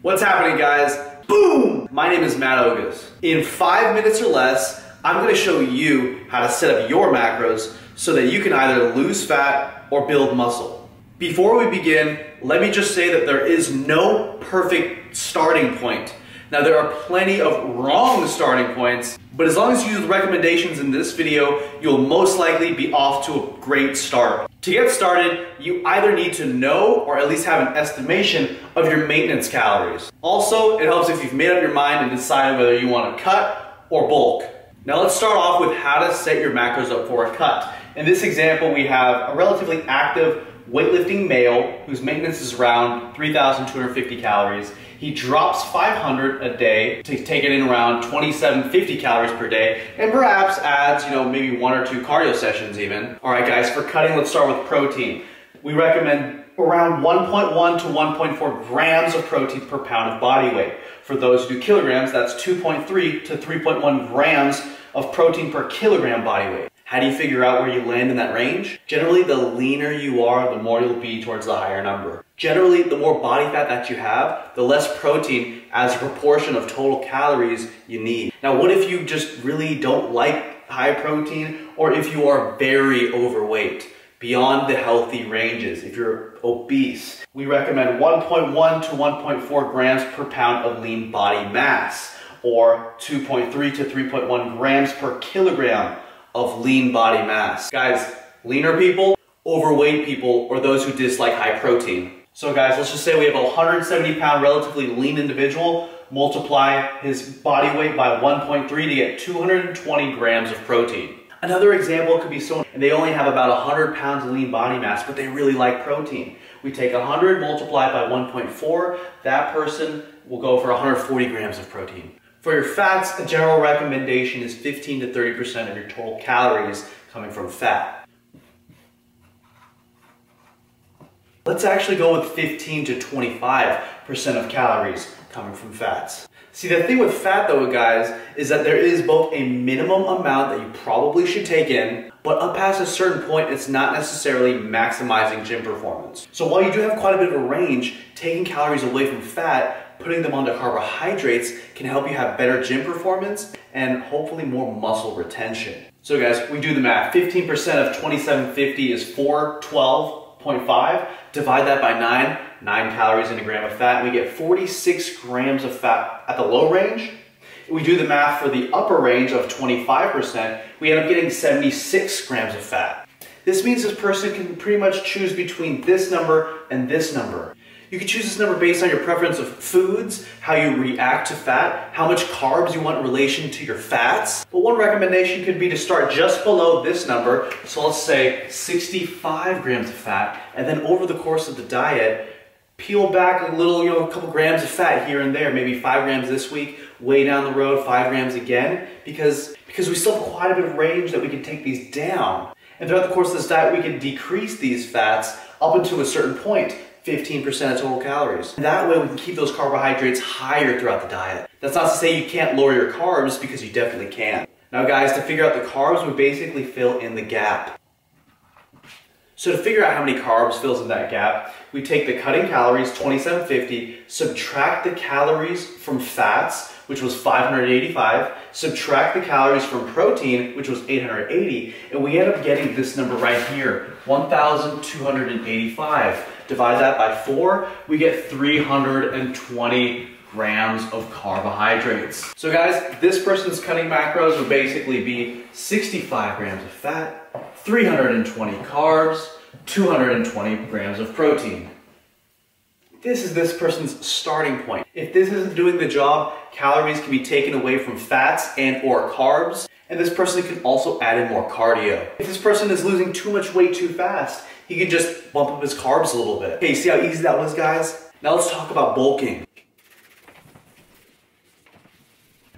What's happening, guys? Boom! My name is Matt Ogus. In 5 minutes or less, I'm going to show you how to set up your macros so that you can either lose fat or build muscle. Before we begin, let me just say that there is no perfect starting point. Now, there are plenty of wrong starting points, but as long as you use the recommendations in this video, you'll most likely be off to a great start. To get started, you either need to know or at least have an estimation of your maintenance calories. Also, it helps if you've made up your mind and decided whether you want to cut or bulk. Now let's start off with how to set your macros up for a cut. In this example, we have a relatively active weightlifting male whose maintenance is around 3,250 calories. He drops 500 a day to take it in around 2,750 calories per day, and perhaps adds, maybe 1 or 2 cardio sessions even. All right, guys, for cutting, let's start with protein. We recommend around 1.1 to 1.4 grams of protein per pound of body weight. For those who do kilograms, that's 2.3 to 3.1 grams of protein per kilogram body weight. How do you figure out where you land in that range? Generally, the leaner you are, the more you'll be towards the higher number. Generally, the more body fat that you have, the less protein as a proportion of total calories you need. Now, what if you just really don't like high protein, or if you are very overweight, beyond the healthy ranges, if you're obese? We recommend 1.1 to 1.4 grams per pound of lean body mass, or 2.3 to 3.1 grams per kilogram of lean body mass. Guys, leaner people, overweight people, or those who dislike high protein. So guys, let's just say we have a 170 pound relatively lean individual, multiply his body weight by 1.3 to get 220 grams of protein. Another example could be someone, and they only have about 100 pounds of lean body mass, but they really like protein. We take 100 multiplied by 1.4, that person will go for 140 grams of protein. For your fats, a general recommendation is 15 to 30% of your total calories coming from fat. Let's actually go with 15 to 25% of calories coming from fats. See, the thing with fat though, guys, is that there is both a minimum amount that you probably should take in, but up past a certain point, it's not necessarily maximizing gym performance. So while you do have quite a bit of a range, taking calories away from fat, putting them onto carbohydrates can help you have better gym performance and hopefully more muscle retention. So guys, we do the math. 15% of 2,750 is 412.5. Divide that by 9 calories in a gram of fat, and we get 46 grams of fat at the low range. If we do the math for the upper range of 25%, we end up getting 76 grams of fat. This means this person can pretty much choose between this number and this number. You can choose this number based on your preference of foods, how you react to fat, how much carbs you want in relation to your fats. But one recommendation could be to start just below this number, so let's say 65 grams of fat, and then over the course of the diet, peel back a little, a couple grams of fat here and there, maybe 5 grams this week, way down the road, 5 grams again, because we still have quite a bit of range that we can take these down. And throughout the course of this diet, we can decrease these fats up until a certain point. 15% of total calories. And that way we can keep those carbohydrates higher throughout the diet. That's not to say you can't lower your carbs, because you definitely can. Now guys, to figure out the carbs, we basically fill in the gap. So to figure out how many carbs fills in that gap, we take the cutting calories, 2,750, subtract the calories from fats, which was 585, subtract the calories from protein, which was 880, and we end up getting this number right here, 1,285. Divide that by 4, we get 320 grams of carbohydrates. So guys, this person's cutting macros would basically be 65 grams of fat, 320 carbs, 220 grams of protein. This is this person's starting point. If this isn't doing the job, calories can be taken away from fats and or carbs, and this person can also add in more cardio. If this person is losing too much weight too fast, he can just bump up his carbs a little bit. Okay, see how easy that was, guys? Now let's talk about bulking.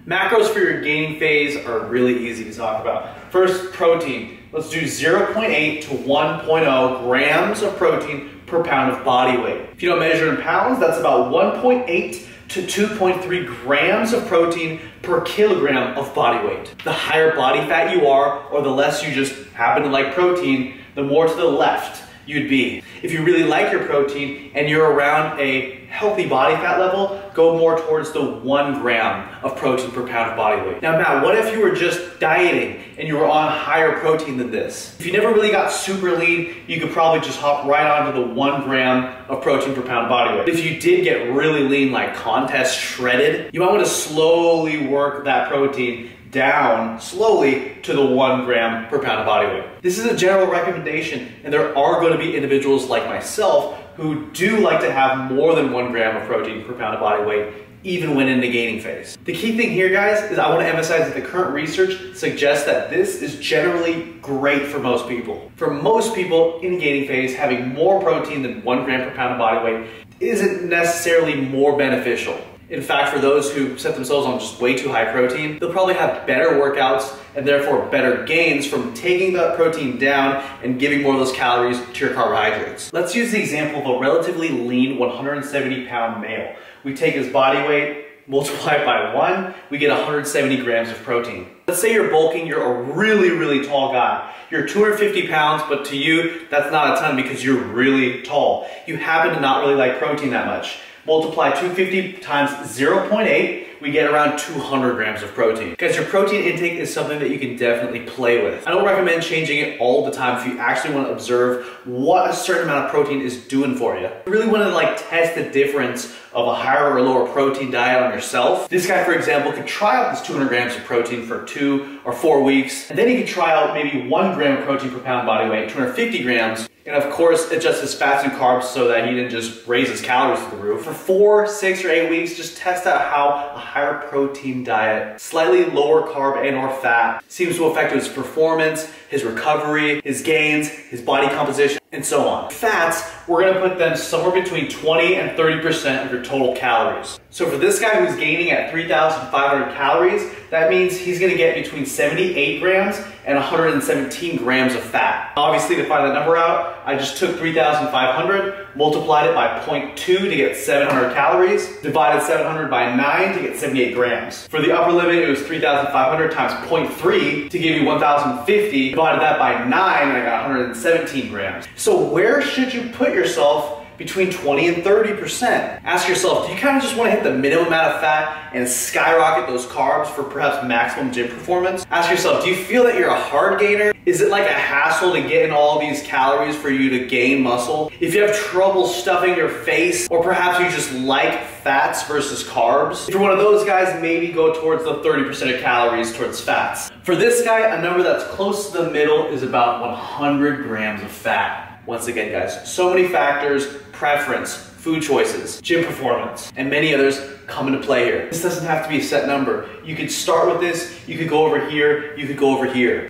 Macros for your gaining phase are really easy to talk about. First, protein. Let's do 0.8 to 1.0 grams of protein per pound of body weight. If you don't measure in pounds, that's about 1.8 to 2.3 grams of protein per kilogram of body weight. The higher body fat you are, or the less you just happen to like protein, the more to the left you'd be. If you really like your protein and you're around a healthy body fat level, go more towards the 1 gram of protein per pound of body weight. Now Matt, what if you were just dieting and you were on higher protein than this? If you never really got super lean, you could probably just hop right onto the 1 gram of protein per pound of body weight. If you did get really lean, like contest shredded, you might want to slowly work that protein down slowly to the 1 gram per pound of body weight. This is a general recommendation, and there are going to be individuals like myself who do like to have more than 1 gram of protein per pound of body weight, even when in the gaining phase. The key thing here, guys, is I want to emphasize that the current research suggests that this is generally great for most people. For most people in the gaining phase, having more protein than 1 gram per pound of body weight isn't necessarily more beneficial. In fact, for those who set themselves on just way too high protein, they'll probably have better workouts and therefore better gains from taking that protein down and giving more of those calories to your carbohydrates. Let's use the example of a relatively lean 170-pound male. We take his body weight, multiply it by 1, we get 170 grams of protein. Let's say you're bulking, you're a really tall guy. You're 250 pounds, but to you, that's not a ton because you're really tall. You happen to not really like protein that much. Multiply 250 times 0.8, we get around 200 grams of protein. Guys, your protein intake is something that you can definitely play with. I don't recommend changing it all the time if you actually want to observe what a certain amount of protein is doing for you. You really want to like test the difference of a higher or lower protein diet on yourself. This guy, for example, could try out this 200 grams of protein for 2 or 4 weeks, and then he could try out maybe 1 gram of protein per pound body weight, 250 grams, and of course, adjust his fats and carbs so that he didn't just raise his calories to the roof. For 4, 6, or 8 weeks, just test out how a higher protein diet, slightly lower carb and or fat, seems to affect his performance, his recovery, his gains, his body composition, and so on. Fats, we're gonna put them somewhere between 20 and 30% of your total calories. So for this guy who's gaining at 3,500 calories, that means he's gonna get between 78 grams and 117 grams of fat. Obviously, to find that number out, I just took 3,500, multiplied it by 0.2 to get 700 calories, divided 700 by 9 to get 78 grams. For the upper limit, it was 3,500 times 0.3 to give you 1,050, divided that by 9 and I got 117 grams. So where should you put yourself between 20 and 30%? Ask yourself, do you kind of just want to hit the minimum amount of fat and skyrocket those carbs for perhaps maximum gym performance? Ask yourself, do you feel that you're a hard gainer? Is it like a hassle to get in all these calories for you to gain muscle? If you have trouble stuffing your face, or perhaps you just like fats versus carbs, if you're one of those guys, maybe go towards the 30% of calories towards fats. For this guy, a number that's close to the middle is about 100 grams of fat. Once again, guys, so many factors, preference, food choices, gym performance, and many others come into play here. This doesn't have to be a set number. You could start with this, you could go over here, you could go over here.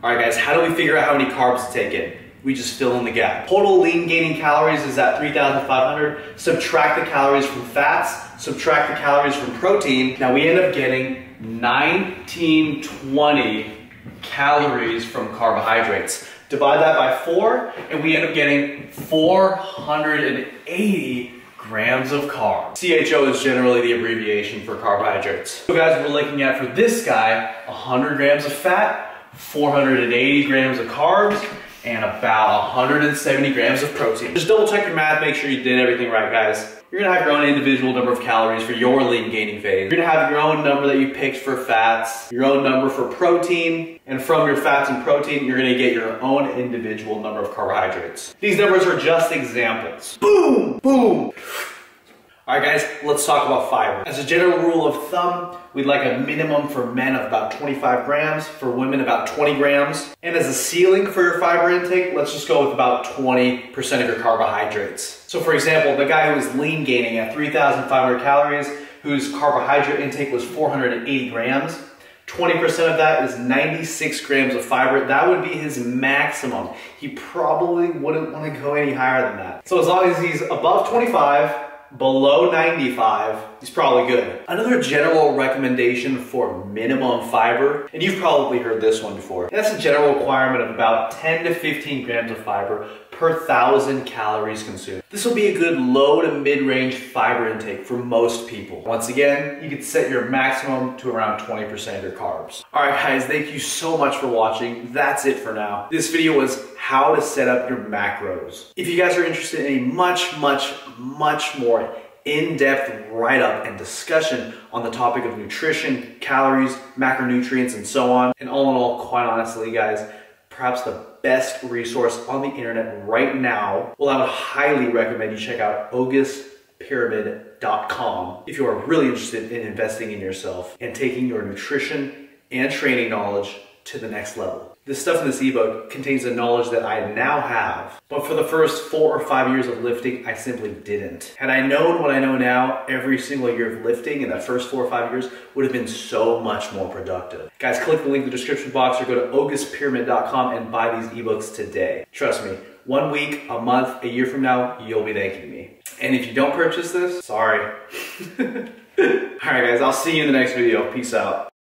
All right, guys, how do we figure out how many carbs to take in? We just fill in the gap. Total lean gaining calories is at 3,500. Subtract the calories from fats, subtract the calories from protein. Now we end up getting 1920 calories from carbohydrates. Divide that by 4, and we end up getting 480 grams of carbs. CHO is generally the abbreviation for carbohydrates. So guys, we're looking at, for this guy, 100 grams of fat, 480 grams of carbs, and about 170 grams of protein. Just double check your math, make sure you did everything right, guys. You're gonna have your own individual number of calories for your lean gaining phase. You're gonna have your own number that you picked for fats, your own number for protein, and from your fats and protein, you're gonna get your own individual number of carbohydrates. These numbers are just examples. Boom, boom. All right, guys, let's talk about fiber. As a general rule of thumb, we'd like a minimum for men of about 25 grams, for women about 20 grams. And as a ceiling for your fiber intake, let's just go with about 20% of your carbohydrates. So for example, the guy who was lean gaining at 3,500 calories, whose carbohydrate intake was 480 grams, 20% of that is 96 grams of fiber. That would be his maximum. He probably wouldn't want to go any higher than that. So as long as he's above 25, below 95, he's probably good. Another general recommendation for minimum fiber, and you've probably heard this one before, and that's a general requirement of about 10 to 15 grams of fiber per per 1,000 calories consumed. This will be a good low to mid-range fiber intake for most people. Once again, you can set your maximum to around 20% of your carbs. All right, guys, thank you so much for watching. That's it for now. This video was how to set up your macros. If you guys are interested in a much more in-depth write-up and discussion on the topic of nutrition, calories, macronutrients, and so on, and all in all, quite honestly, guys, perhaps the best resource on the internet right now, well, I would highly recommend you check out Oguspyramid.com if you are really interested in investing in yourself and taking your nutrition and training knowledge to the next level. The stuff in this ebook contains the knowledge that I now have, but for the first 4 or 5 years of lifting, I simply didn't. Had I known what I know now, every single year of lifting in that first 4 or 5 years would have been so much more productive. Guys, click the link in the description box or go to Oguspyramid.com and buy these ebooks today. Trust me, 1 week, a month, a year from now, you'll be thanking me. And if you don't purchase this, sorry. All right, guys, I'll see you in the next video. Peace out.